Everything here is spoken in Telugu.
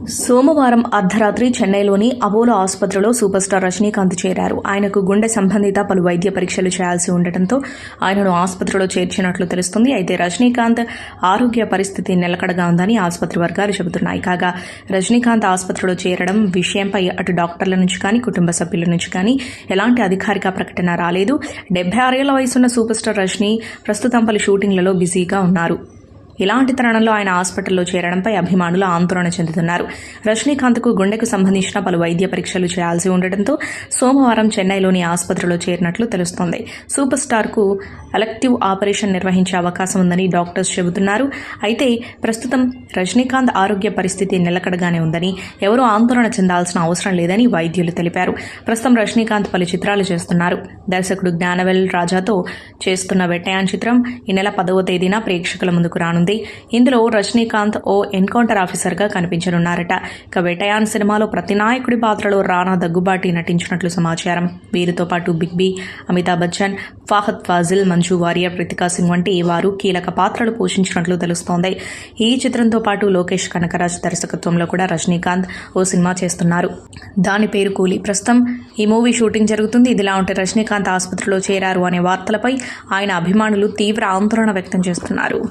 సోమవారం అర్ధరాత్రి చెన్నైలోని అపోలో ఆసుపత్రిలో సూపర్ స్టార్ రజనీకాంత్ చేరారు. ఆయనకు గుండె సంబంధిత పలు వైద్య పరీక్షలు చేయాల్సి ఉండటంతో ఆయనను ఆసుపత్రిలో చేర్చినట్లు తెలుస్తుంది. అయితే రజనీకాంత్ ఆరోగ్య పరిస్థితి నిలకడగా ఉందని ఆసుపత్రి వర్గాలు చెబుతున్నాయి. కాగా రజనీకాంత్ ఆసుపత్రిలో చేరడం విషయంపై అటు డాక్టర్ల నుంచి కానీ కుటుంబ సభ్యుల నుంచి కానీ ఎలాంటి అధికారిక ప్రకటన రాలేదు. 76 ఏళ్ల వయసున్న సూపర్ స్టార్ రజనీ ప్రస్తుతం పలు షూటింగ్లలో బిజీగా ఉన్నారు. ఇలాంటి తరుణంలో ఆయన హాస్పిటల్లో చేరడంపై అభిమానులు ఆందోళన చెందుతున్నారు. రజనీకాంత్కు గుండెకు సంబంధించిన పలు వైద్య పరీక్షలు చేయాల్సి ఉండటంతో సోమవారం చెన్నైలోని ఆసుపత్రిలో చేరినట్లు తెలుస్తోంది. సూపర్ స్టార్కు ఎలెక్టివ్ ఆపరేషన్ నిర్వహించే అవకాశం ఉందని డాక్టర్స్ చెబుతున్నారు. అయితే ప్రస్తుతం రజనీకాంత్ ఆరోగ్య పరిస్థితి నిలకడగానే ఉందని, ఎవరూ ఆందోళన చెందాల్సిన అవసరం లేదని వైద్యులు తెలిపారు. ప్రస్తుతం రజనీకాంత్ పలు చిత్రాలు చేస్తున్నారు. దర్శకుడు జ్ఞానవేల్ రాజాతో చేస్తున్న వెట్టయాన్ చిత్రం ఈ నెల 10వ తేదీన ప్రేక్షకుల ముందుకు రానుంది. ఇందులో రజనీకాంత్ ఓ ఎన్కౌంటర్ ఆఫీసర్గా కనిపించనున్నారట. ఇక వెట్టయాన్ సినిమాలో ప్రతి నాయకుడి పాత్రలో రానా దగ్గుబాటి నటించినట్లు సమాచారం. వీరితో పాటు బిగ్ బి, అమితాబ్ బచ్చన్, ఫహద్ ఫాజిల్, మంజు వారియర్, ప్రతికా సింగ్ వంటి వారు కీలక పాత్రలు పోషించినట్లు తెలుస్తోంది. ఈ చిత్రంతో పాటు లోకేష్ కనకరాజ్ దర్శకత్వంలో కూడా రజనీకాంత్ ఓ సినిమా చేస్తున్నారు. దాని పేరు కూలీ. ప్రస్తుతం ఈ మూవీ షూటింగ్ జరుగుతుంది. ఇదిలా ఉంటే రజనీకాంత్ ఆసుపత్రిలో చేరారు అనే వార్తలపై ఆయన అభిమానులు తీవ్ర ఆందోళన వ్యక్తం చేస్తున్నారు.